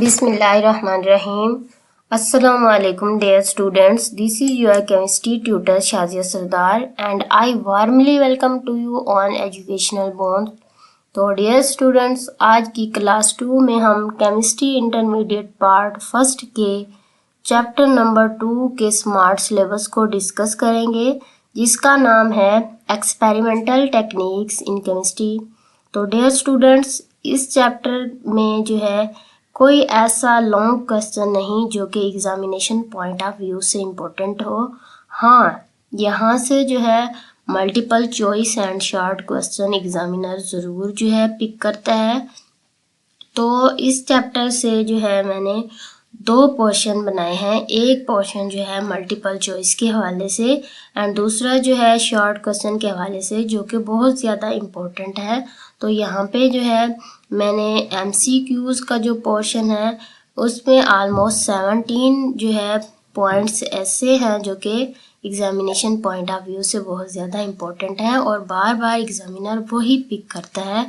Bismillahirrahmanirrahim. Assalamualaikum dear students. This is your chemistry tutor Shazia Sardar and I warmly welcome to you on Educational Bond. तो dear students, आज की class 2 में हम chemistry intermediate part first के chapter number 2 के smart syllabus को discuss करेंगे, जिसका नाम है एक्सपेरिमेंटल टेक्निक्स इन केमिस्ट्री। तो डियर स्टूडेंट्स, इस चैप्टर में जो है कोई ऐसा लॉन्ग क्वेश्चन नहीं जो कि एग्जामिनेशन पॉइंट ऑफ व्यू से इम्पोर्टेंट हो। हाँ, यहाँ से जो है multiple choice and short question examiner ज़रूर जो है पिक करता है। तो इस चैप्टर से जो है मैंने 2 पोर्शन बनाए हैं। एक पोर्शन जो है मल्टीपल चॉइस के हवाले से एंड दूसरा जो है शॉर्ट क्वेश्चन के हवाले से, जो कि बहुत ज़्यादा इम्पोर्टेंट है। तो यहाँ पे जो है मैंने MCQs का जो पोर्शन है उसमें ऑलमोस्ट 17 जो है पॉइंट्स ऐसे हैं जो कि एग्जामिनेशन पॉइंट ऑफ व्यू से बहुत ज़्यादा इम्पोर्टेंट है और बार बार एग्जामिनर वही पिक करता है।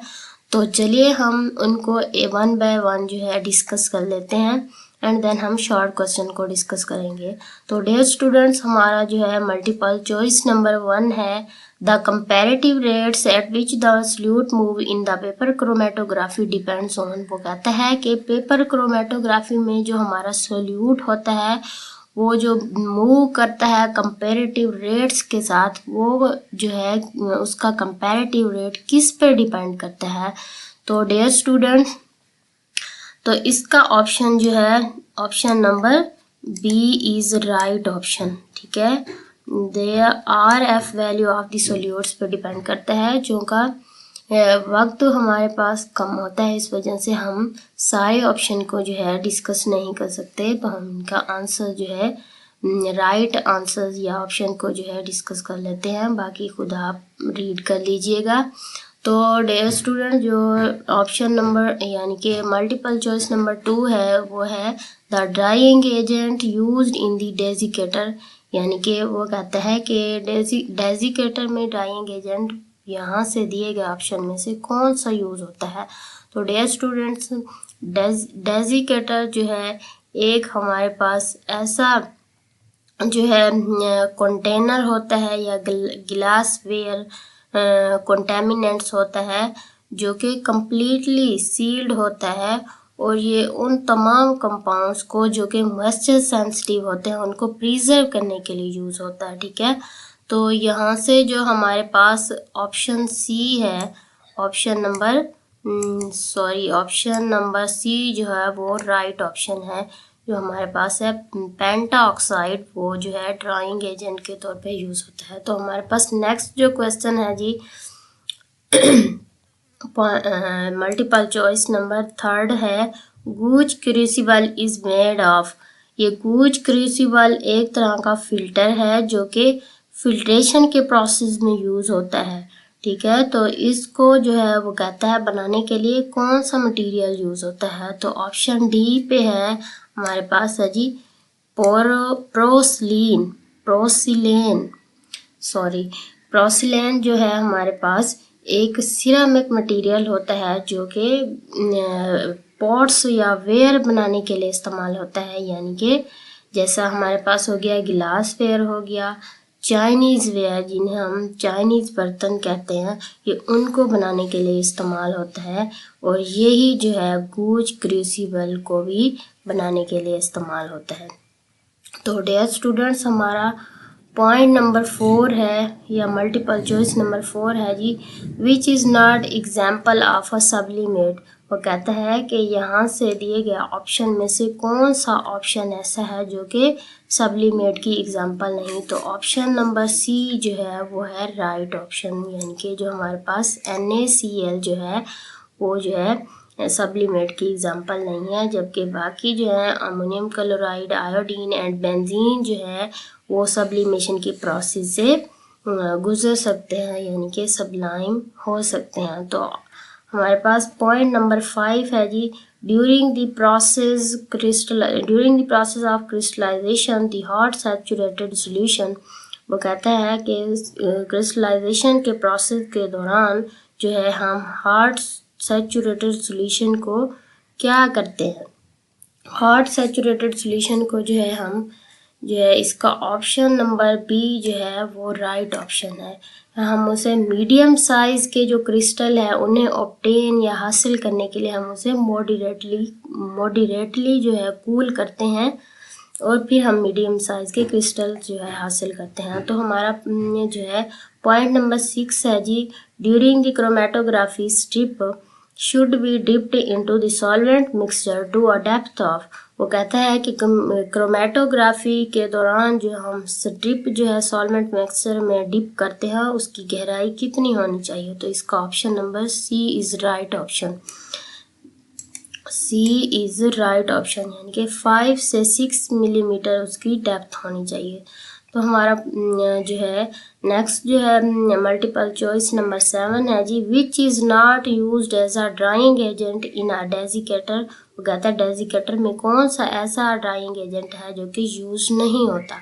तो चलिए हम उनको वन बाय वन जो है डिस्कस कर लेते हैं एंड देन हम शॉर्ट क्वेश्चन को डिस्कस करेंगे। तो डियर स्टूडेंट्स, हमारा जो है मल्टीपल चॉइस नंबर 1 है the comparative rates eight which the solute move in the paper chromatography depends on. वो कहता है कि पेपर क्रोमेटोग्राफी में जो हमारा सॉल्यूट होता है वो जो मूव करता है कंपैरेटिव रेट्स के साथ, वो जो है उसका कंपैरेटिव रेट किस पे डिपेंड करता है। तो डियर स्टूडेंट्स, तो इसका ऑप्शन जो है option number B is right option. ठीक है, there RF value of the solutes पे डिपेंड करता है, जो का वक्त तो हमारे पास कम होता है, इस वजह से हम सारे ऑप्शन को जो है डिस्कस नहीं कर सकते। तो हम इनका आंसर जो है राइट आंसर या ऑप्शन को जो है डिस्कस कर लेते हैं, बाकी खुद आप रीड कर लीजिएगा। तो डियर स्टूडेंट, जो ऑप्शन नंबर यानी कि मल्टीपल चॉइस नंबर 2 है वो है the drying agent used in the desiccator. यानी कि वो कहता है कि डेजिकेटर में ड्राइंग एजेंट यहाँ से दिए गए ऑप्शन में से कौन सा यूज़ होता है। तो डियर स्टूडेंट्स, डेजिकेटर जो है एक हमारे पास ऐसा जो है कंटेनर होता है या ग्लास वेयर कंटेमिनेंट्स होता है जो कि कम्प्लीटली सील्ड होता है और ये उन तमाम कंपाउंड्स को जो कि मॉइस्चर सेंसिटिव होते हैं उनको प्रिजर्व करने के लिए यूज़ होता है। ठीक है, तो यहाँ से जो हमारे पास ऑप्शन सी है, ऑप्शन नंबर सी जो है वो राइट ऑप्शन है। जो हमारे पास है पेंटा ऑक्साइड, वो जो है ड्राइंग एजेंट के तौर पे यूज़ होता है। तो हमारे पास नेक्स्ट जो क्वेश्चन है जी मल्टीपल चॉइस नंबर 3 है गूज क्रूसिबल इज मेड ऑफ। ये गूज क्रूसिबल एक तरह का फिल्टर है जो कि फिल्ट्रेशन के प्रोसेस में यूज़ होता है। ठीक है, तो इसको जो है वो कहता है बनाने के लिए कौन सा मटेरियल यूज़ होता है। तो ऑप्शन डी पे है हमारे पास है जी प्रोसिलेन जो है हमारे पास एक सिरामिक मटेरियल होता है जो कि पॉट्स या वेयर बनाने के लिए इस्तेमाल होता है। यानी कि जैसा हमारे पास हो गया गिलास वेयर, हो गया चाइनीज़ वेयर, जिन्हें हम चाइनीज़ बर्तन कहते हैं, ये उनको बनाने के लिए इस्तेमाल होता है और यही जो है गूज क्रूसिबल को भी बनाने के लिए इस्तेमाल होता है। तो डियर स्टूडेंट्स, हमारा पॉइंट नंबर 4 है या मल्टीपल चॉइस नंबर 4 है जी which is not example of a sublimate. वो कहता है कि यहाँ से दिए गए ऑप्शन में से कौन सा ऑप्शन ऐसा है जो कि सब्लिमेट की एग्जाम्पल नहीं। तो ऑप्शन नंबर सी जो है वो है राइट ऑप्शन, यानी कि जो हमारे पास NaCl जो है वो जो है सब्लिमेट की एग्जाम्पल नहीं है, जबकि बाकी जो है ammonium chloride, iodine and benzene जो है वो सब्लिमेशन की प्रोसेस से गुजर सकते हैं, यानी कि सब्लाइम हो सकते हैं। तो हमारे पास पॉइंट नंबर 5 है जी during the process of crystallization the hot saturated solution. वो कहता है कि क्रिस्टलाइजेशन के प्रोसेस के दौरान जो है हम हॉट सैचुरेटेड सॉल्यूशन को क्या करते हैं, हॉट सैचुरेटेड सॉल्यूशन को जो है हम जो है इसका ऑप्शन नंबर बी जो है वो राइट ऑप्शन है। हम उसे मीडियम साइज के जो क्रिस्टल है उन्हें ऑब्टेन या हासिल करने के लिए हम उसे मॉडरेटली जो है कूल करते हैं और फिर हम मीडियम साइज के क्रिस्टल जो है हासिल करते हैं। तो हमारा जो है पॉइंट नंबर 6 है जी, during the chromatography strip should be dipped into the solvent mixture to a depth of. वो कहता है कि क्रोमेटोग्राफी के दौरान जो हम स्ट्रिप जो है सॉल्वेंट मिक्सचर में डिप करते हैं उसकी गहराई कितनी होनी चाहिए। तो इसका option number C is right option. C is right option, यानी कि 5 से 6 मिलीमीटर उसकी डेप्थ होनी चाहिए। तो हमारा जो है नेक्स्ट जो है मल्टीपल चॉइस नंबर 7 है जी, which is not used as a drying agent in a desiccator. वो कहता है डेजिकेटर में कौन सा ऐसा ड्राइंग एजेंट है जो कि यूज नहीं होता।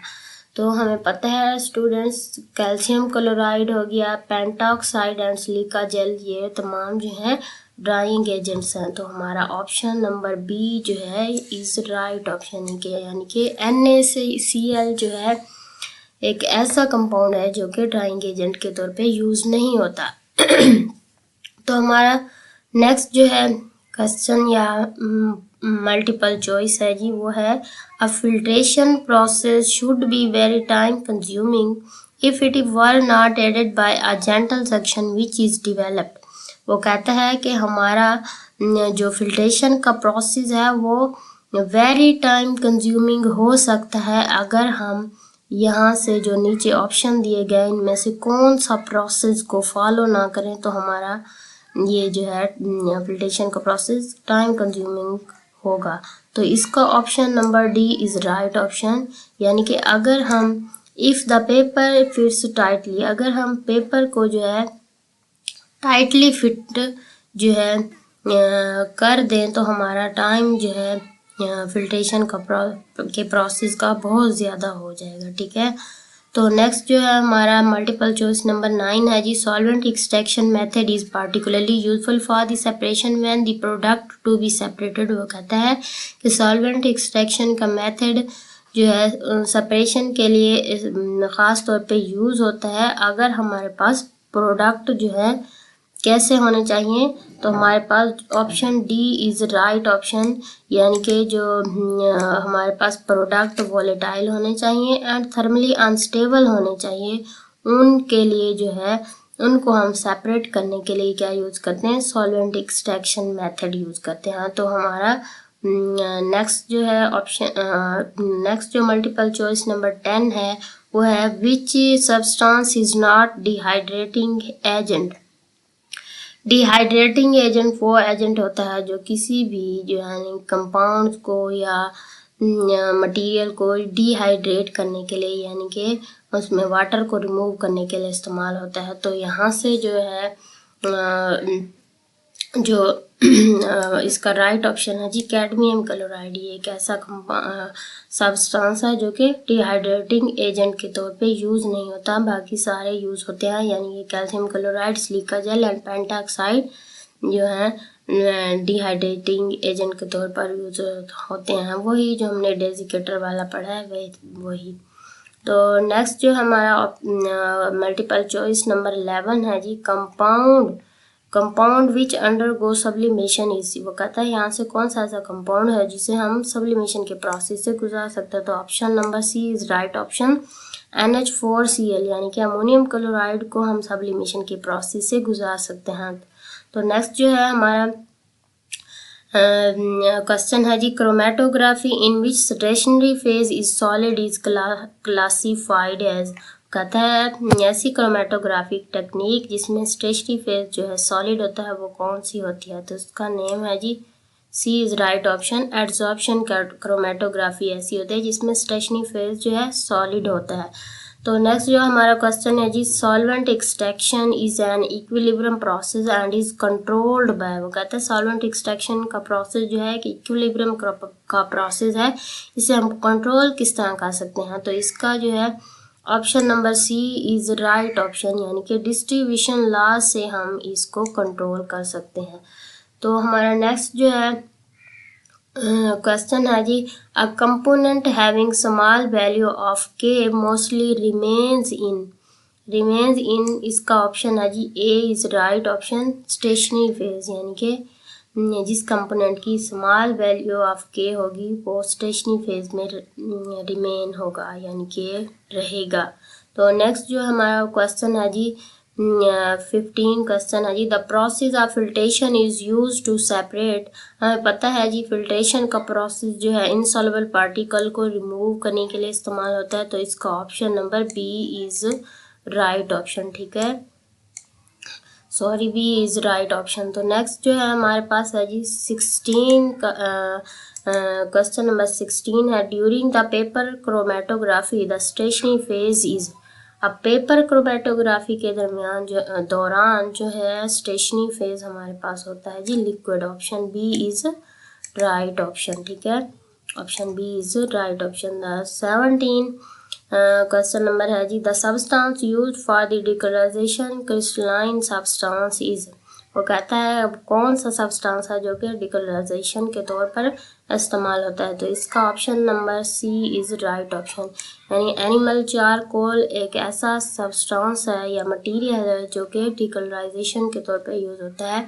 तो हमें पता है स्टूडेंट्स, कैल्शियम क्लोराइड हो गया, पेंटॉक्साइड एंड सिलिका जेल, ये तमाम जो है ड्राइंग एजेंट्स हैं। तो हमारा ऑप्शन नंबर बी जो है इज राइट ऑप्शन, यानी कि NaCl जो है एक ऐसा कंपाउंड है जो कि ड्राइंग एजेंट के तौर पे यूज नहीं होता। तो हमारा नेक्स्ट जो है क्वेश्चन या मल्टीपल चॉइस है जी, वो है a filtration process should be very time consuming if it were not aided by a gentle suction which is developed. वो कहता है कि हमारा जो फिल्ट्रेशन का प्रोसेस है वो वेरी टाइम कंज्यूमिंग हो सकता है अगर हम यहाँ से जो नीचे ऑप्शन दिए गए इनमें से कौन सा प्रोसेस को फॉलो ना करें तो हमारा ये जो है फिल्ट्रेशन का प्रोसेस टाइम कंज्यूमिंग होगा। तो इसका option number D is right option, यानी कि अगर हम if the paper fits tightly, अगर हम पेपर को जो है टाइटली फिट जो है कर दें तो हमारा टाइम जो है फिल्ट्रेशन का प्रोसेस का बहुत ज़्यादा हो जाएगा। ठीक है, तो नेक्स्ट जो है हमारा मल्टीपल चॉइस नंबर 9 है जी, solvent extraction method is particularly useful for the separation when the product to be separated. वो कहता है कि सॉल्वेंट एक्सट्रैक्शन का मेथड जो है सेपरेशन के लिए ख़ास तौर पे यूज़ होता है अगर हमारे पास प्रोडक्ट जो है कैसे होने चाहिए। तो हमारे पास option D is right option, यानी कि जो हमारे पास प्रोडक्ट वोलेटाइल होने चाहिए एंड थर्मली अनस्टेबल होने चाहिए, उनके लिए जो है उनको हम सेपरेट करने के लिए क्या यूज़ करते हैं, सॉल्वेंट एक्सट्रैक्शन मेथड यूज़ करते हैं। तो हमारा नेक्स्ट जो है ऑप्शन नेक्स्ट जो मल्टीपल चॉइस नंबर 10 है वो है which substance is not dehydrating agent. Dehydrating agent वो एजेंट होता है जो किसी भी जो है कंपाउंड को या मटेरियल को डिहाइड्रेट करने के लिए, यानी कि उसमें वाटर को रिमूव करने के लिए इस्तेमाल होता है। तो यहाँ से जो है जो इसका राइट ऑप्शन है जी कैडमियम क्लोराइड। ये एक ऐसा सब्सटेंस है जो कि डिहाइड्रेटिंग एजेंट के तौर पे यूज़ नहीं होता, बाकी सारे यूज़ होते हैं, यानी कि calcium chloride, silica gel and pentoxide जो है डिहाइड्रेटिंग एजेंट के तौर पर यूज होते हैं। वही जो हमने डेजिकेटर वाला पढ़ा है वही। तो नेक्स्ट जो हमारा मल्टीपल चॉइस नंबर 11 है जी, compound which undergo sublimation is. वो कहता है यहाँ से कौन सा ऐसा कंपाउंड है जिसे हम सब्लिमेशन के प्रोसेस से गुजार सकते हैं। तो option number C is right option, NH4Cl, यानी कि अमोनियम क्लोराइड को हम सब्लिमेशन के प्रोसेस से गुजार सकते हैं। तो नेक्स्ट जो है हमारा क्वेश्चन है जी, chromatography in which stationary phase is solid is classified as. कहता है ऐसी क्रोमेटोग्राफिक टेक्निक जिसमें स्टेशनरी फेज जो है सॉलिड होता है वो कौन सी होती है। तो उसका नेम है जी C is right option, adsorption chromatography ऐसी होती है जिसमें स्टेशनरी फेज जो है सॉलिड होता है। तो नेक्स्ट जो हमारा क्वेश्चन है जी, solvent extraction is an equilibrium process and is controlled by. वो कहते हैं सॉल्वेंट एक्सट्रैक्शन का प्रोसेस जो है कि इक्विलिब्रियम का प्रोसेस है, इसे हम कंट्रोल किस तरह कर सकते हैं। तो इसका जो है option number C is right option, यानी कि डिस्ट्रीब्यूशन लॉ से हम इसको कंट्रोल कर सकते हैं। तो हमारा नेक्स्ट जो है क्वेश्चन है जी, a component having small value of K mostly remains in इसका ऑप्शन है जी A is right option stationary phase, यानी कि जिस कंपोनेंट की स्मॉल वैल्यू ऑफ के होगी वो स्टेशनरी फेज में रिमेन होगा, यानी कि रहेगा। तो नेक्स्ट जो हमारा क्वेश्चन है जी 15 क्वेश्चन है जी, the process of filtration is use to separate. हमें पता है जी फिल्ट्रेशन का प्रोसेस जो है इनसॉल्युबल पार्टिकल को रिमूव करने के लिए इस्तेमाल होता है, तो इसका option number B is right option, ठीक है, sorry B is right option. तो नेक्स्ट जो है हमारे पास है जी 16 का क्वेश्चन नंबर 16 है, during the paper chromatography the stationery phase is. अब पेपर क्रोमेटोग्राफी के दौरान जो है स्टेशनरी फेज हमारे पास होता है जी liquid, option B is right option, ठीक है, option B is right option. 17 question number है जी, the substance used for the decolorization crystalline substance is. वो कहता है अब कौन सा सब्सटेंस है जो कि डिकलराइजेशन के तौर पर इस्तेमाल होता है, तो इसका option number C is right option, यानी एनिमल चारकोल एक ऐसा सब्सटेंस है या मटेरियल है जो कि डिकलराइजेशन के तौर पर यूज होता है,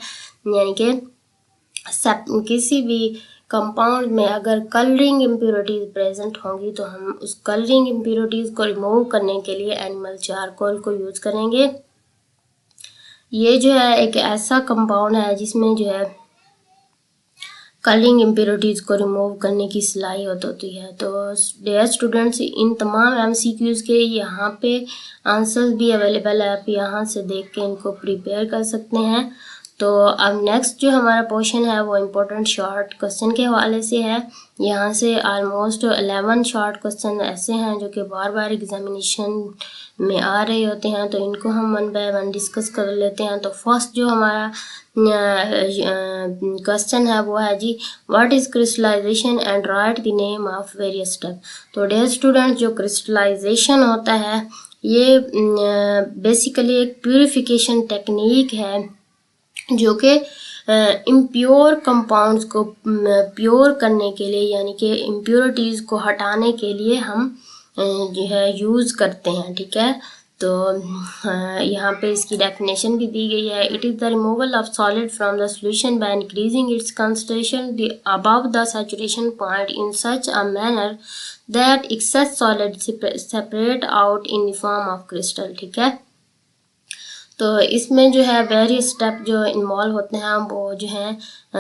यानी कि किसी भी कंपाउंड में अगर कलरिंग इम्प्योरिटीज प्रेजेंट होंगी तो हम उस कलरिंग इम्प्योरिटीज को रिमूव करने के लिए एनिमल चारकोल को यूज करेंगे। ये जो है एक ऐसा कंपाउंड है जिसमें जो है कलरिंग इम्प्योरिटीज को रिमूव करने की सलाहियत होती है। तो डियर स्टूडेंट्स, इन तमाम एमसीक्यूज के यहाँ पे आंसर्स भी अवेलेबल है, आप यहाँ से देख के इनको प्रिपेयर कर सकते हैं। तो अब नेक्स्ट जो हमारा पोर्शन है वो इम्पोर्टेंट शॉर्ट क्वेश्चन के हवाले से है। यहाँ से ऑलमोस्ट 11 शॉर्ट क्वेश्चन ऐसे हैं जो कि बार बार एग्जामिनेशन में आ रहे होते हैं, तो इनको हम वन बाय वन डिस्कस कर लेते हैं। तो फर्स्ट जो हमारा क्वेश्चन है वो है जी, what is crystallization and write the name of various step. तो डियर स्टूडेंट्स, जो क्रिस्टलाइजेशन होता है ये बेसिकली एक प्यूरिफिकेशन टेक्निक है जो कि इम्प्योर कंपाउंड्स को प्योर करने के लिए, यानी कि इम्प्योरिटीज़ को हटाने के लिए हम जो है यूज़ करते हैं, ठीक है। तो यहाँ पे इसकी डेफिनेशन भी दी गई है, it is the removal of solid from the solution by increasing its concentration above the saturation point in such a manner that excess solid separate out in the form of crystal, ठीक है। तो इसमें जो है various step जो involve होते हैं वो जो है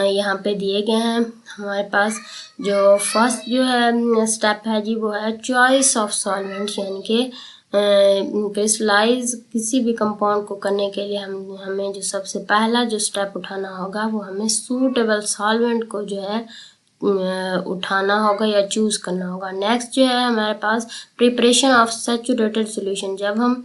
यहाँ पे दिए गए हैं हमारे पास। जो फर्स्ट जो है स्टेप है जी वो है चॉइस ऑफ सॉल्वेंट, यानी कि क्रिस्टलाइज किसी भी कंपाउंड को करने के लिए हमें जो सबसे पहला जो स्टेप उठाना होगा वो हमें सूटेबल सॉल्वेंट को जो है उठाना होगा या चूज़ करना होगा। नेक्स्ट जो है हमारे पास प्रिपरेशन ऑफ सैचुरेटेड सॉल्यूशन, जब हम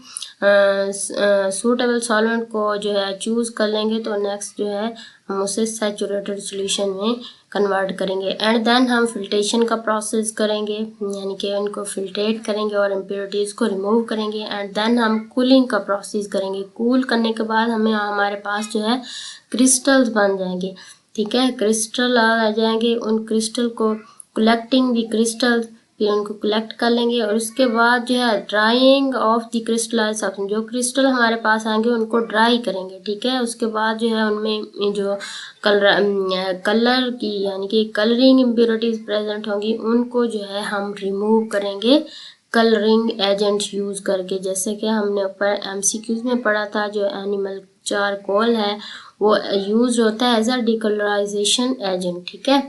सूटेबल सॉल्वेंट को जो है चूज़ कर लेंगे तो नेक्स्ट जो है हम उसे सैचुरेटेड सॉल्यूशन में कन्वर्ट करेंगे एंड देन हम फिल्ट्रेशन का प्रोसेस करेंगे, यानी कि उनको फिल्ट्रेट करेंगे और इम्प्योरिटीज़ को रिमूव करेंगे एंड देन हम कूलिंग का प्रोसेस करेंगे। कूल करने के बाद हमारे पास जो है क्रिस्टल्स बन जाएंगे, ठीक है, क्रिस्टल आ जाएंगे। उन क्रिस्टल को कलेक्टिंग द क्रिस्टल, फिर उनको कलेक्ट कर लेंगे और उसके बाद जो है drying of the crystallise substance, जो क्रिस्टल हमारे पास आएंगे उनको ड्राई करेंगे, ठीक है। उसके बाद जो है उनमें जो कलर की यानी कि कलरिंग इम्प्योरिटीज प्रेजेंट होंगी उनको जो है हम रिमूव करेंगे कलरिंग एजेंट यूज़ करके, जैसे कि हमने ऊपर एमसीक्यूज में पढ़ा था। जो एनिमल चारकोल है वो यूज होता है एज अ डिकलराइजेशन एजेंट, ठीक है।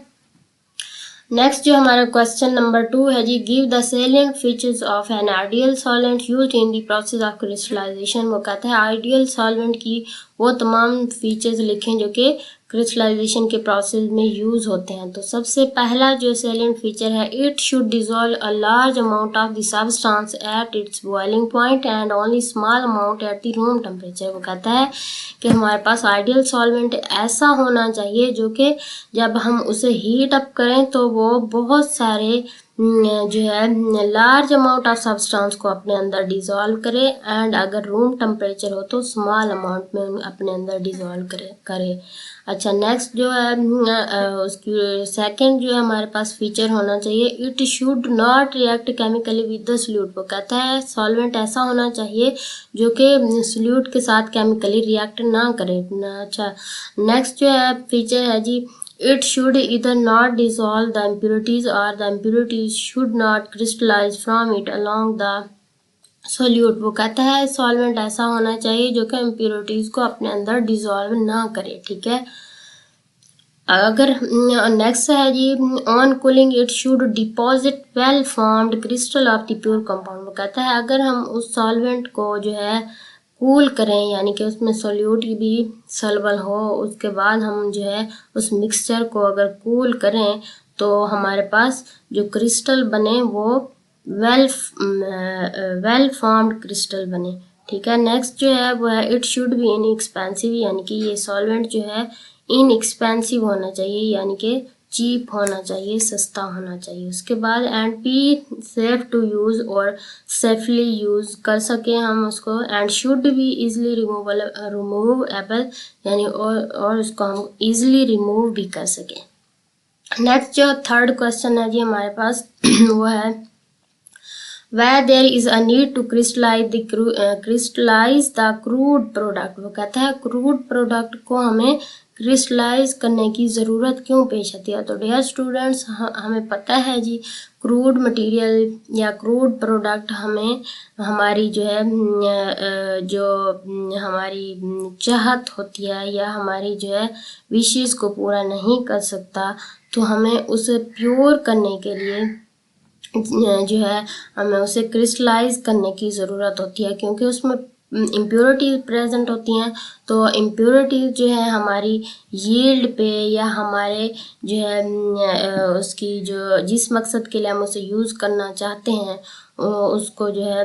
नेक्स्ट जो हमारा क्वेश्चन नंबर 2 है जी, give the salient features of an ideal solvent used in the process of crystallization. वो कहता है आइडियल सॉल्वेंट की वो तमाम फीचर्स लिखें जो कि क्रिस्टलाइजेशन के प्रोसेस में यूज़ होते हैं। तो सबसे पहला जो सेलिएंट फीचर है, it should dissolve a large amount of the substance at its boiling point and only small amount at the room temperature. वो कहता है कि हमारे पास आइडियल सॉल्वेंट ऐसा होना चाहिए जो कि जब हम उसे हीट अप करें तो वो बहुत सारे जो है लार्ज अमाउंट ऑफ सब्सटेंस को अपने अंदर डिज़ोल्व करे, एंड अगर रूम टेम्परेचर हो तो स्मॉल अमाउंट में अपने अंदर डिज़ोल्व करे। अच्छा, नेक्स्ट जो है उसकी सेकंड जो है हमारे पास फीचर होना चाहिए, it should not react chemically with the solute. वो कहता है सॉल्वेंट ऐसा होना चाहिए जो कि सॉल्यूट के साथ केमिकली रिएक्ट ना करे। अच्छा, नेक्स्ट जो है फीचर है जी, it should either not dissolve the impurities or the impurities should not crystallize from it along the solute। वो कहता है सॉल्वेंट ऐसा होना चाहिए जो कि impurities को अपने अंदर डिसॉल्व ना करे, ठीक है। अगर नेक्स्ट है जी, on cooling it should deposit well formed crystal of the pure compound. वो कहता है अगर हम उस सॉल्वेंट को जो है कूल करें, यानी कि उसमें सोल्यूट भी सॉल्युबल हो, उसके बाद हम जो है उस मिक्सचर को अगर कूल करें तो हमारे पास जो क्रिस्टल बने वो वेल फॉर्म्ड क्रिस्टल बने, ठीक है। नेक्स्ट जो है वो है इट शुड बी इनएक्सपेंसिव, यानी कि ये सॉल्वेंट जो है इनएक्सपेंसिव होना चाहिए, यानी कि चीप होना चाहिए, सस्ता होना चाहिए। उसके बाद and be safe to use, और सेफली यूज़ कर सके हम उसको, and should be easily removable, यानी और उसको हम इजीली रिमूव भी कर सकें। नेक्स्ट जो थर्ड क्वेश्चन है जी हमारे पास वो है where there is a need to crystallize the crude product। वो कहता है क्रूड प्रोडक्ट को हमें क्रिस्टलाइज करने की ज़रूरत क्यों पेश आती है। तो डियर स्टूडेंट्स, हमें पता है जी क्रूड मटेरियल या क्रूड प्रोडक्ट हमें हमारी जो है जो हमारी चाहत होती है या हमारी जो है विशेष को पूरा नहीं कर सकता, तो हमें उसे प्योर करने के लिए जो है हमें उसे क्रिस्टलाइज करने की ज़रूरत होती है, क्योंकि उसमें इम्प्योरिटीज प्रेजेंट होती हैं। तो इम्प्योरिटीज जो है हमारी यील्ड पे या हमारे जो है उसकी जो जिस मकसद के लिए हम उसे यूज़ करना चाहते हैं उसको जो है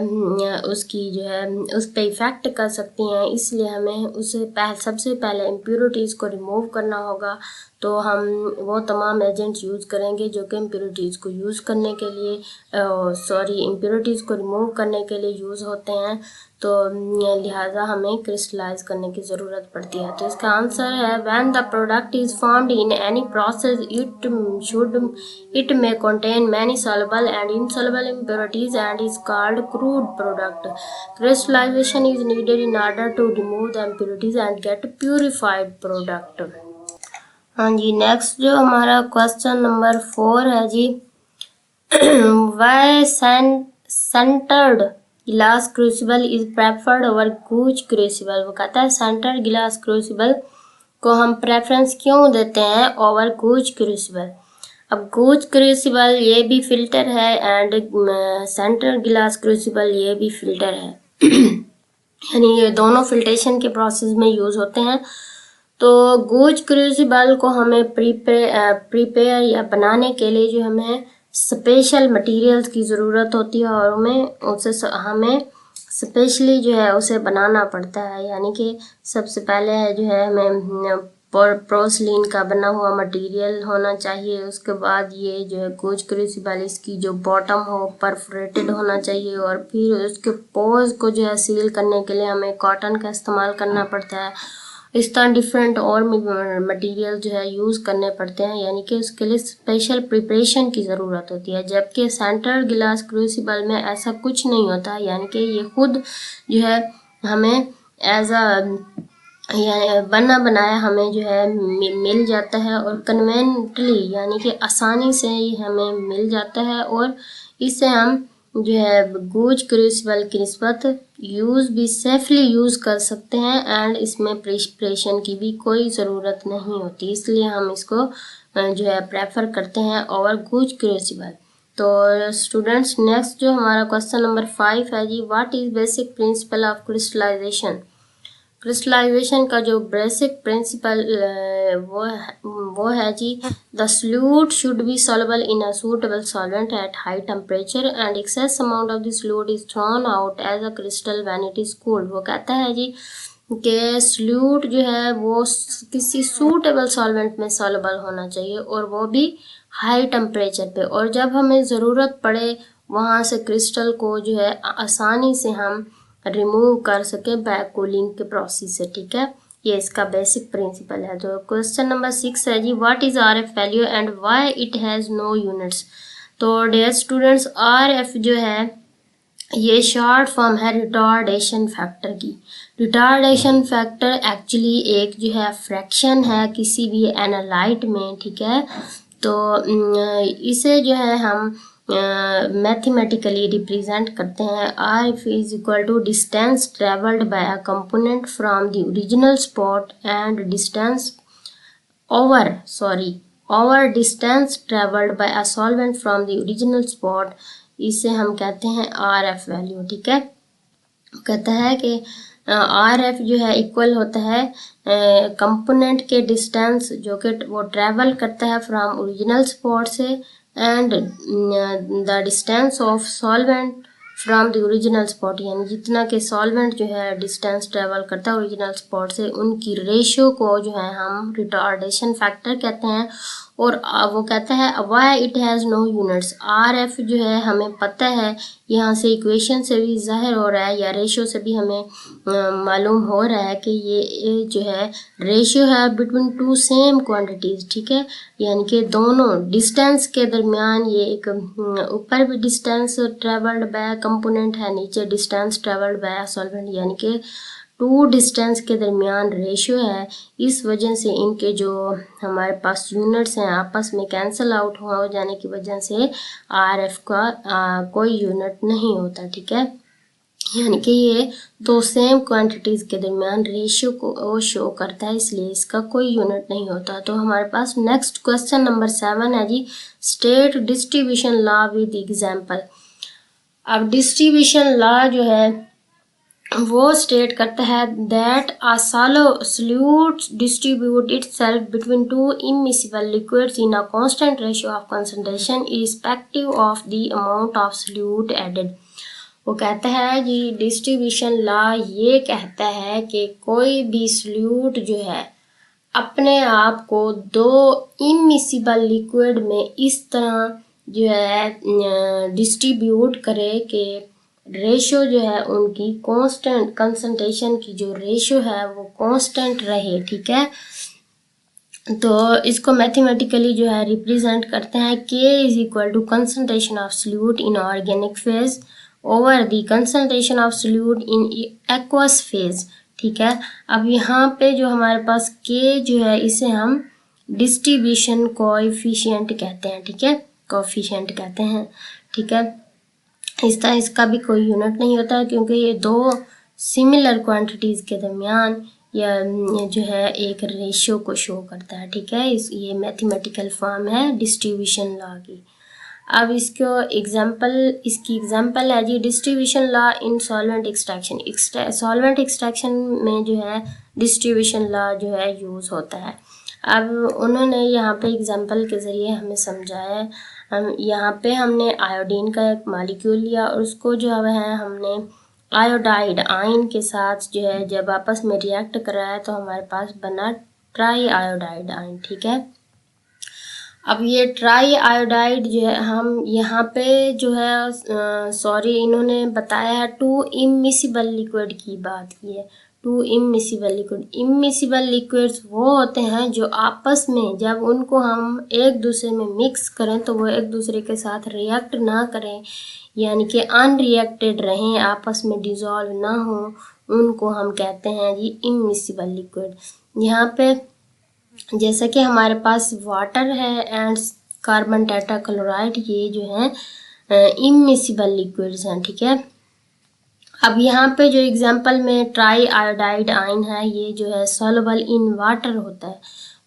उसकी जो है उस पर इफ़ेक्ट कर सकती हैं। इसलिए हमें उसे सबसे पहले इम्प्योरिटीज़ को रिमूव करना होगा। तो हम वो तमाम एजेंट्स यूज़ करेंगे जो कि इम्प्योरिटीज़ को यूज़ करने के लिए इम्प्योरिटीज़ को रिमूव करने के लिए यूज़ होते हैं। तो लिहाजा हमें क्रिस्टलाइज करने की ज़रूरत पड़ती है। तो इसका आंसर है when the product is formed in any process it may contain many soluble and insoluble impurities and is called crude product. Crystallisation is needed in order to remove the impurities and get purified product. हाँ जी, next जो हमारा question number 4 है जी, why sintered glass crucible is preferred over Gooch crucible. वो कहता है centred glass crucible को हम प्रेफरेंस क्यों देते हैं ओवर गूज क्रूसिबल। अब गूज क्रूसिबल ये भी फिल्टर है एंड सेंटर्ड गिलास क्रूसिबल ये भी फिल्टर है यानी ये दोनों फिल्ट्रेशन के प्रोसेस में यूज़ होते हैं। तो गूज क्रूसिबल को हमें प्रिपेयर या बनाने के लिए जो हमें स्पेशल मटेरियल्स की ज़रूरत होती है और हमें स्पेशली जो है उसे बनाना पड़ता है। यानी कि सबसे पहले जो है हमें पोर्सलिन का बना हुआ मटेरियल होना चाहिए। उसके बाद ये जो है गूज क्रूसिबल इसकी जो बॉटम हो परफोरेटेड होना चाहिए, और फिर उसके पोर्स को जो है सील करने के लिए हमें कॉटन का इस्तेमाल करना पड़ता है। इस तरह डिफरेंट और मटेरियल जो है यूज़ करने पड़ते हैं, यानी कि उसके लिए स्पेशल प्रिपरेशन की ज़रूरत होती है। जबकि सेंट्रल गिलास क्रूसिबल में ऐसा कुछ नहीं होता, यानी कि ये खुद जो है हमें एज बना बनाया हमें जो है मिल जाता है, और कन्वेंटली यानी कि आसानी से ही हमें मिल जाता है, और इससे हम जो है गूज क्रूसिबल की निस्बत भी सेफली यूज़ कर सकते हैं एंड इसमें प्रिपरेशन की भी कोई ज़रूरत नहीं होती। इसलिए हम इसको जो है प्रेफर करते हैं ओवर गूज क्रूसिबल। तो स्टूडेंट्स, नेक्स्ट जो हमारा क्वेश्चन नंबर 5 है जी, what is basic principle of crystallization. Crystallization का जो बेसिक प्रिंसिपल वो है जी, the solute should be soluble in a suitable solvent at high temperature and excess amount of the solute is thrown out as a crystal when it is cooled. वो कहता है जी कि solute जो है वो किसी सूटेबल सॉल्वेंट में soluble होना चाहिए, और वो भी हाई टेम्परेचर पे, और जब हमें ज़रूरत पड़े वहाँ से क्रिस्टल को जो है आसानी से हम रिमूव कर सकें बैक कूलिंग के प्रोसेस से, ठीक है। ये इसका बेसिक प्रिंसिपल है। तो क्वेश्चन नंबर 6 है जी, what is R F value and why it has no units. तो डियर स्टूडेंट्स, आर एफ जो है ये शॉर्ट फॉर्म है रिटार्डेशन फैक्टर की। रिटार्डेशन फैक्टर एक्चुअली एक जो है फ्रैक्शन है किसी भी एनालाइट में, ठीक है। तो इसे जो है हम मैथमेटिकली रिप्रेजेंट करते हैं। R F is equal to distance travelled by a component from the original spot and distance over distance travelled by a solvent from the original spot. इसे हम कहते हैं आर एफ वैल्यू, ठीक है। कहता है कि आर एफ जो है इक्वल होता है कंपोनेंट के डिस्टेंस जो कि वो ट्रैवल करता है फ्रॉम ओरिजिनल स्पॉट से, and the distance of solvent from the original spot, यानी जितना के सॉल्वेंट जो है डिस्टेंस ट्रेवल करता है ओरिजिनल स्पॉट से, उनकी रेशियो को जो है हम रिटार्डेशन फैक्टर कहते हैं। और वो कहता है why it has no units. R F जो है हमें पता है, यहाँ से इक्वेशन से भी जाहिर हो रहा है या रेशियो से भी हमें मालूम हो रहा है कि ये जो है रेशियो है बिटवीन टू सेम क्वांटिटीज़, ठीक है। यानी कि दोनों डिस्टेंस के दरमियान ये एक ऊपर भी डिस्टेंस ट्रेवल्ड बाय कंपोनेंट है, नीचे डिस्टेंस ट्रेवल्ड बाय सॉल्वेंट, यानी कि टू डिस्टेंस के दरमियान रेशियो है। इस वजह से इनके जो हमारे पास यूनिट्स हैं आपस में कैंसिल आउट हो जाने की वजह से आर एफ का कोई यूनिट नहीं होता, ठीक है। यानी कि ये दो सेम क्वांटिटीज़ के दरमियान रेशियो को शो करता है, इसलिए इसका कोई यूनिट नहीं होता। तो हमारे पास नेक्स्ट क्वेश्चन नंबर 7 है जी, state distribution law with example. अब डिस्ट्रीब्यूशन लॉ जो है वो स्टेट करता है that a solute distribute itself between two immiscible liquids in a constant ratio of concentration irrespective of the amount of solute added। वो कहता है जी डिस्ट्रीब्यूशन लॉ ये कहता है कि कोई भी सल्यूट जो है अपने आप को दो इमिसिबल लिक्विड में इस तरह जो है डिस्ट्रीब्यूट करे कि रेशियो जो है उनकी कांस्टेंट, कंसंट्रेशन की जो रेशियो है वो कांस्टेंट रहे, ठीक है। तो इसको मैथमेटिकली जो है रिप्रेजेंट करते हैं K is equal to concentration of solute in organic phase over the concentration of solute in aqueous phase, ठीक है। अब यहाँ पे जो हमारे पास K जो है इसे हम डिस्ट्रीब्यूशन कोएफिशिएंट कहते हैं, ठीक है, कोएफिशिएंट कहते हैं, ठीक है। इसका भी कोई यूनिट नहीं होता है क्योंकि ये दो सिमिलर क्वांटिटीज़ के दरमियान या जो है एक रेशियो को शो करता है, ठीक है। ये मैथमेटिकल फॉर्म है डिस्ट्रीब्यूशन लॉ की। अब इसकी एग्जांपल है जी distribution law in solvent extraction. Solvent extraction में जो है डिस्ट्रीब्यूशन लॉ जो है यूज़ होता है। अब उन्होंने यहाँ पे एग्जांपल के ज़रिए हमें समझाया है। हम यहाँ पे हमने आयोडीन का एक मॉलिक्यूल लिया और उसको जो है हमने आयोडाइड आयन के साथ जो है जब आपस में रिएक्ट कराया तो हमारे पास बना ट्राई आयोडाइड आयन, ठीक है। अब ये ट्राई आयोडाइड जो है हम यहाँ पे जो है इन्होंने बताया है टू इमिसिबल लिक्विड की बात की है। To immiscible liquid, immiscible liquids वो होते हैं जो आपस में जब उनको हम एक दूसरे में मिक्स करें तो वो एक दूसरे के साथ रिएक्ट ना करें, यानी कि अनरिएक्टेड रहें, आपस में डिज़ोल्व ना हो, उनको हम कहते हैं जी इमिसिबल लिक्विड। यहाँ पे जैसे कि हमारे पास वाटर है एंड कार्बन टेट्राक्लोराइड, ये जो है इमिसिबल लिक्विड्स हैं, ठीक है। अब यहाँ पे जो एग्जांपल में ट्राई आयोडाइड आयन है ये जो है सॉल्युबल इन वाटर होता है,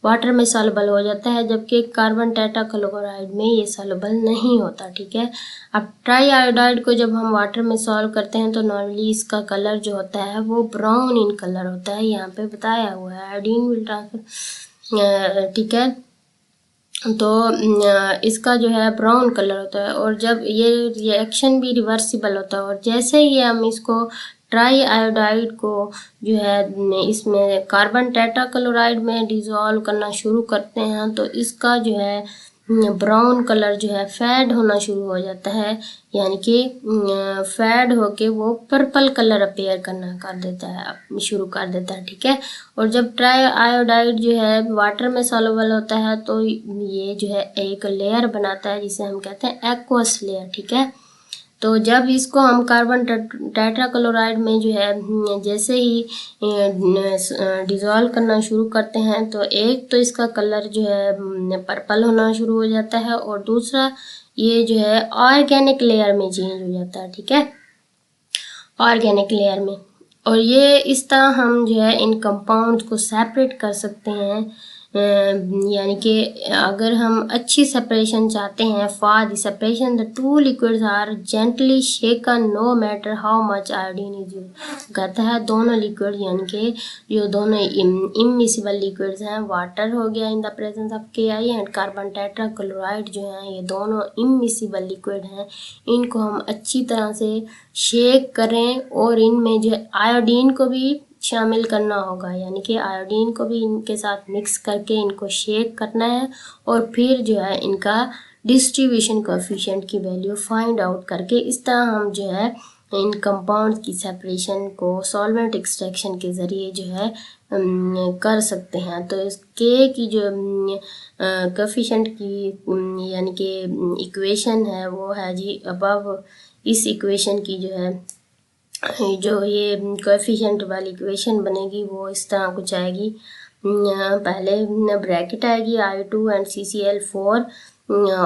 वाटर में सॉल्युबल हो जाता है, जबकि कार्बन टेट्राक्लोराइड में ये सॉल्युबल नहीं होता, ठीक है। अब ट्राई आयोडाइड को जब हम वाटर में सॉल्व करते हैं तो नॉर्मली इसका कलर जो होता है वो ब्राउन इन कलर होता है, यहाँ पे बताया हुआ है आयोडीन विल ट्रांसफर, ठीक है। तो इसका जो है ब्राउन कलर होता है और जब ये रिएक्शन भी रिवर्सिबल होता है और जैसे ही हम इसको ट्राई आयोडाइड को जो है इसमें कार्बन टेट्राक्लोराइड में डिज़ोल्व करना शुरू करते हैं तो इसका जो है ब्राउन कलर जो है फेड होना शुरू हो जाता है, यानी कि फेड होके वो पर्पल कलर अपीयर करना कर देता है, शुरू कर देता है। ठीक है, और जब ट्राई आयोडाइड जो है वाटर में सॉल्युबल होता है तो ये जो है एक लेयर बनाता है जिसे हम कहते हैं एक्वस लेयर। ठीक है, तो जब इसको हम कार्बन टेट्राक्लोराइड में जो है जैसे ही डिज़ोल्व करना शुरू करते हैं तो एक तो इसका कलर जो है पर्पल होना शुरू हो जाता है, और दूसरा ये जो है ऑर्गेनिक लेयर में चेंज हो जाता है। ठीक है, ऑर्गेनिक लेयर में, और ये इस तरह हम जो है इन कंपाउंड्स को सेपरेट कर सकते हैं। यानी कि अगर हम अच्छी सेपरेशन चाहते हैं, for the separation the two liquids are gently shaken no matter how much iodine is used. कहता है दोनों लिक्विड यानी कि जो दोनों इमिसिबल लिक्विड्स हैं, वाटर हो गया in the presence of KI and carbon tetrachloride जो हैं, ये दोनों इमिसिबल लिक्विड हैं, इनको हम अच्छी तरह से शेक करें और इनमें जो आयोडीन को भी शामिल करना होगा, यानी कि आयोडीन को भी इनके साथ मिक्स करके इनको शेक करना है, और फिर जो है इनका डिस्ट्रीब्यूशन कोएफिशिएंट की वैल्यू फाइंड आउट करके इस तरह हम जो है इन कंपाउंड की सेपरेशन को सॉल्वेंट एक्सट्रैक्शन के ज़रिए जो है कर सकते हैं। तो इस K की जो कोएफिशिएंट की यानी कि इक्वेशन है वो है जी अबव। इस इक्वेशन की जो है जो ये कोएफिशिएंट वाली इक्वेशन बनेगी वो इस तरह कुछ आएगी। पहले ब्रैकेट आएगी I2 and CCl4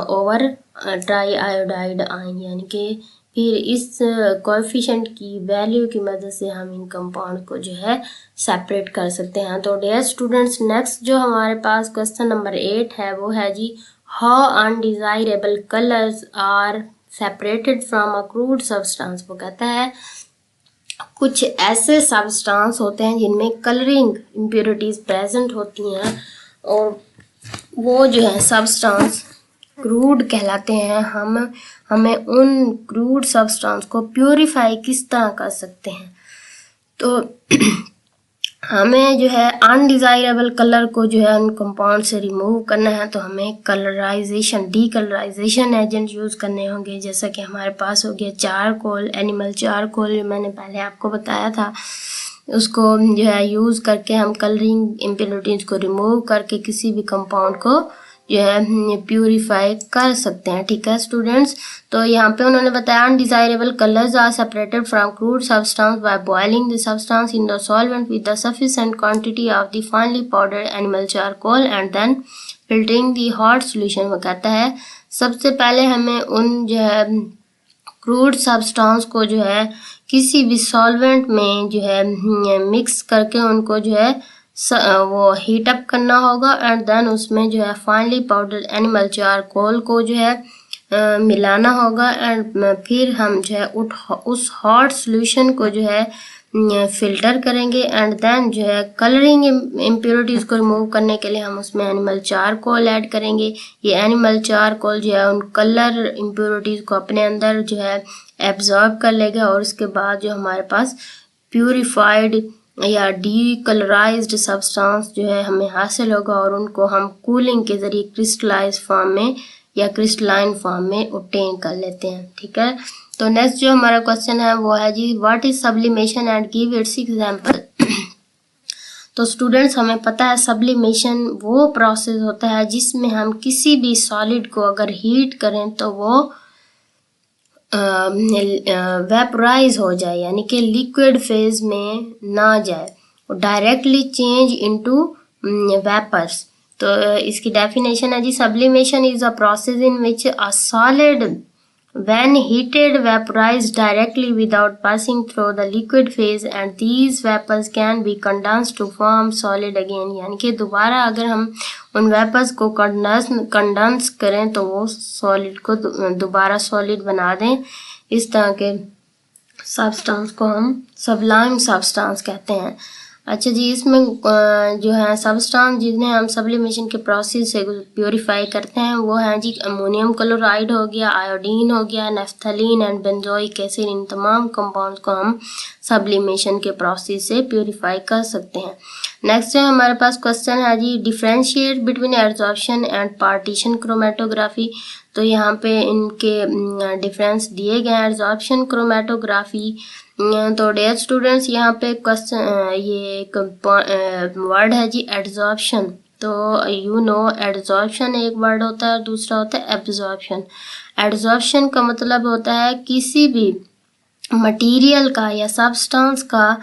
over try iodide ion, यानी कि फिर इस कोएफिशिएंट की वैल्यू की मदद से हम इन कंपाउंड को जो है सेपरेट कर सकते हैं। तो डियर स्टूडेंट्स, नेक्स्ट जो हमारे पास क्वेश्चन नंबर 8 है वो है जी how undesirable colours are separated from a crude substance. वो कहता है कुछ ऐसे सब्सटेंस होते हैं जिनमें कलरिंग इम्प्योरिटीज़ प्रेजेंट होती हैं, और वो जो है सब्सटेंस क्रूड कहलाते हैं। हमें उन क्रूड सब्सटेंस को प्योरीफाई किस तरह कर सकते हैं, तो हमें जो है अनडिजायरेबल कलर को जो है उन कंपाउंड से रिमूव करना है, तो हमें डीकलराइजेशन एजेंट यूज़ करने होंगे। जैसा कि हमारे पास हो गया चारकोल, एनिमल चारकोल, मैंने पहले आपको बताया था, उसको जो है यूज़ करके हम कलरिंग इम्प्योरिटीज़ को रिमूव करके किसी भी कंपाउंड को जो है प्यूरिफाई कर सकते हैं। ठीक है स्टूडेंट्स, तो यहाँ पे उन्होंने बताया undesirable colours are separated from crude substance by boiling the substance in the solvent with the sufficient quantity of the finely powdered animal charcoal and then filtering the hot solution. वो कहता है सबसे पहले हमें उन जो है क्रूड सब्सटेंस को जो है किसी भी सॉल्वेंट में जो है मिक्स करके उनको जो है वो हीट अप करना होगा, एंड देन उसमें जो है फाइनली पाउडर एनिमल चारकोल को जो है मिलाना होगा, एंड फिर हम जो है उस हॉट सॉल्यूशन को जो है फिल्टर करेंगे, एंड देन जो है कलरिंग इम्प्योरिटीज़ को रिमूव करने के लिए हम उसमें एनिमल चारकोल ऐड करेंगे। ये एनिमल चारकोल जो है उन कलर इम्प्योरिटीज़ को अपने अंदर जो है एब्जॉर्ब कर लेगा, और उसके बाद जो हमारे पास प्यूरिफाइड या डीकलराइज्ड सब्सटेंस जो है हमें हासिल होगा, और उनको हम कूलिंग के ज़रिए क्रिस्टलाइज फॉर्म में या क्रिस्टलाइन फॉर्म में ऑब्टेन कर लेते हैं। ठीक है, तो नेक्स्ट जो हमारा क्वेश्चन है वो है जी what is sublimation and give its example. तो स्टूडेंट्स, हमें पता है सब्लिमेशन वो प्रोसेस होता है जिसमें हम किसी भी सॉलिड को अगर हीट करें तो वो वेपराइज हो जाए, यानी कि लिक्विड फेज में ना जाए, डायरेक्टली चेंज इनटू वेपर्स। तो इसकी डेफिनेशन है जी sublimation is a process in which a solid when heated vaporized directly without passing through the liquid phase and these vapors can be condensed to form solid again। यानी कि दोबारा अगर हम उन वेपर्स को कंडेंस करें तो वो सॉलिड को दोबारा सॉलिड बना दें। इस तरह के सब्सटेंस को हम सब्लाइम सब्सटेंस कहते हैं। अच्छा जी, इसमें जो है सब्सटेंस जिन्हें हम सब्लिमेशन के प्रोसेस से प्योरीफाई करते हैं वो हैं जी अमोनियम क्लोराइड हो गया, आयोडीन हो गया, नेफ्थलीन एंड बेंजोइक एसिड। इन तमाम कंपाउंड्स को हम सब्लिमेशन के प्रोसेस से प्योरीफाई कर सकते हैं। नेक्स्ट है हमारे पास क्वेश्चन है जी, differentiate between adsorption and partition chromatography. तो यहाँ पे इनके डिफरेंस दिए गए हैं। एड्सॉर्प्शन क्रोमेटोग्राफी, तो डियर स्टूडेंट्स यहाँ पे क्वेश्चन ये एक वर्ड है जी एड्सॉर्प्शन। तो यू नो एड्सॉर्प्शन एक वर्ड होता है और दूसरा होता है एब्जॉर्प्शन। एड्सॉर्प्शन का मतलब होता है किसी भी मटेरियल का या सब्सटेंस का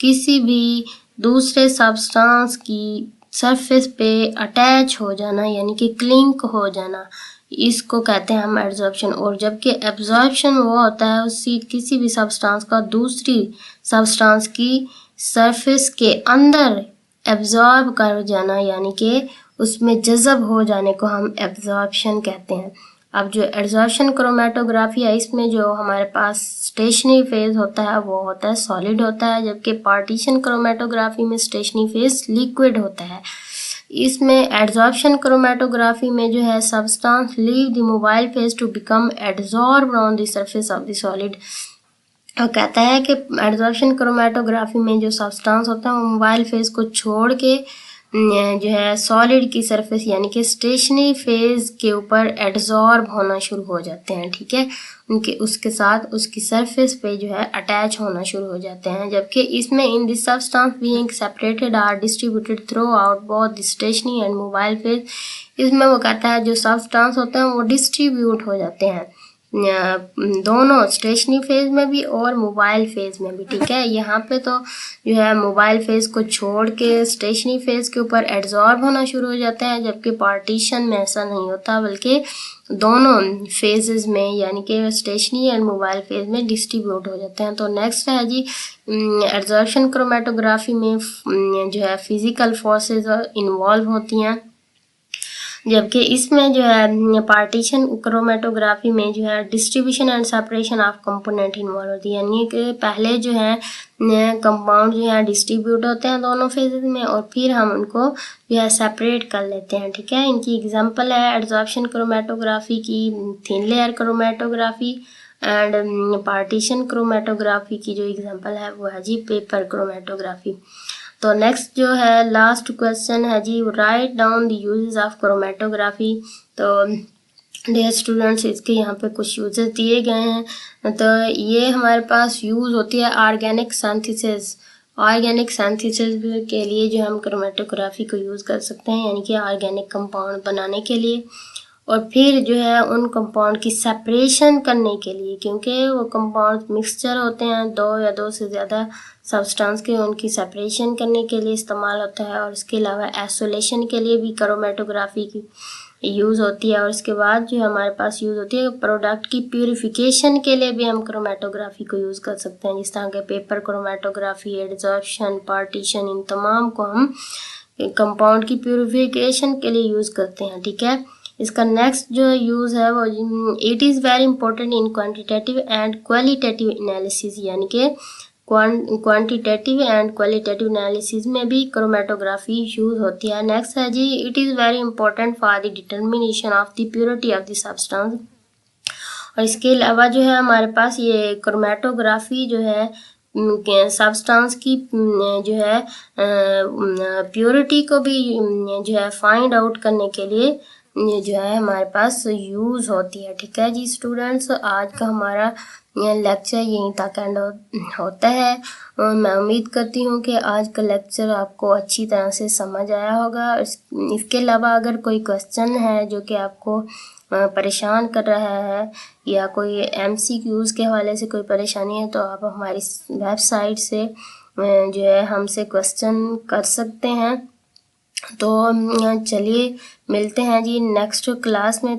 किसी भी दूसरे सब्सटेंस की सरफेस पे अटैच हो जाना, यानी कि क्लिंक हो जाना, इसको कहते हैं हम एब्जॉर्प्शन। और जबकि एब्जॉर्प्शन वो होता है उसी किसी भी सब्सटेंस का दूसरी सब्सटेंस की सरफेस के अंदर एब्जॉर्ब कर जाना, यानी कि उसमें जज़ब हो जाने को हम एब्जॉर्प्शन कहते हैं। अब जो एड्सॉर्प्शन क्रोमेटोग्राफी है, इसमें जो हमारे पास स्टेशनरी फेज होता है वो होता है सॉलिड होता है, जबकि पार्टीशन क्रोमेटोग्राफी में स्टेशनरी फेज लिक्विड होता है। इसमें एड्सॉर्प्शन क्रोमेटोग्राफी में जो है substance leave the mobile phase two become adsorbed on the surface of the solid. और कहता है कि एड्सॉर्प्शन क्रोमेटोग्राफी में जो सब्सटेंस होता है वो मोबाइल फेज को छोड़ के जो है सॉलिड की सरफेस यानी कि स्टेशनरी फेज के ऊपर एड्सॉर्ब होना शुरू हो जाते हैं, ठीक है, उनके उसके साथ उसकी सरफेस पे जो है अटैच होना शुरू हो जाते हैं। जबकि इसमें in this substance being separated are distributed throughout both the stationary and mobile phase. इसमें वो कहता है जो सब्सटेंस होते हैं वो डिस्ट्रीब्यूट हो जाते हैं दोनों स्टेशनरी फेज में भी और मोबाइल फेज में भी, ठीक है। यहाँ पे तो जो है मोबाइल फेज को छोड़ के स्टेशनरी फेज के ऊपर एड्सॉर्ब होना शुरू हो जाते हैं, जबकि पार्टीशन में ऐसा नहीं होता, बल्कि दोनों फेजेस में यानी कि स्टेशनरी एंड मोबाइल फेज में डिस्ट्रीब्यूट हो जाते हैं। तो नेक्स्ट है जी एड्सॉर्प्शन क्रोमेटोग्राफी में जो है फिजिकल फोर्सेस इन्वॉल्व होती हैं, जबकि इसमें जो है पार्टीशन क्रोमेटोग्राफी में जो है distribution and separation of component involve होती है, यानी कि पहले जो है कंपाउंड जो है डिस्ट्रीब्यूट होते हैं दोनों फेजेस में और फिर हम उनको जो है सेपरेट कर लेते हैं, ठीक है। इनकी एग्जांपल है एड्सॉर्प्शन क्रोमेटोग्राफी की thin layer chromatography and partition chromatography की जो एग्जांपल है वो है जी पेपर क्रोमेटोग्राफी। तो नेक्स्ट जो है लास्ट क्वेश्चन है जी, write down the uses of chromatography. तो डियर स्टूडेंट्स इसके यहाँ पे कुछ यूजेस दिए गए हैं। तो ये हमारे पास यूज़ होती है ऑर्गेनिक सिंथेसिस। ऑर्गेनिक सिंथेसिस के लिए जो हम क्रोमेटोग्राफी को यूज़ कर सकते हैं, यानी कि ऑर्गेनिक कंपाउंड बनाने के लिए, और फिर जो है उन कंपाउंड की सेपरेशन करने के लिए, क्योंकि वो कंपाउंड मिक्सचर होते हैं दो या दो से ज़्यादा सब्सटेंस के, उनकी सेपरेशन करने के लिए इस्तेमाल होता है। और इसके अलावा आइसोलेशन के लिए भी क्रोमेटोग्राफी की यूज़ होती है। और इसके बाद जो हमारे पास यूज़ होती है प्रोडक्ट की प्यूरिफिकेशन के लिए भी हम क्रोमेटोग्राफी को यूज़ कर सकते हैं, जिस तरह के पेपर क्रोमेटोग्राफी, एड्सॉर्प्शन, पार्टीशन, इन तमाम को हम कंपाउंड की प्यूरिफिकेशन के लिए यूज़ करते हैं, ठीक है। इसका नेक्स्ट जो यूज़ है वो it is very important in quantitative and qualitative analysis, यानी कि क्वांटिटेटिव एंड क्वालिटेटिव एनालिसिस में भी क्रोमेटोग्राफी यूज होती है। नेक्स्ट है जी, it is very important for the determination of the purity of the substance. और इसके अलावा जो है हमारे पास ये क्रोमेटोग्राफी जो है सब्सटेंस की जो है प्योरिटी को भी जो है फाइंड आउट करने के लिए जो है हमारे पास यूज़ होती है, ठीक है जी स्टूडेंट्स। आज का हमारा लेक्चर यहीं तक एंड होता है। मैं उम्मीद करती हूँ कि आज का लेक्चर आपको अच्छी तरह से समझ आया होगा। इसके अलावा अगर कोई क्वेश्चन है जो कि आपको परेशान कर रहा है या कोई MCQs के हवाले से कोई परेशानी है, तो आप हमारी वेबसाइट से जो है हमसे क्वेश्चन कर सकते हैं। तो चलिए मिलते हैं जी नेक्स्ट क्लास में।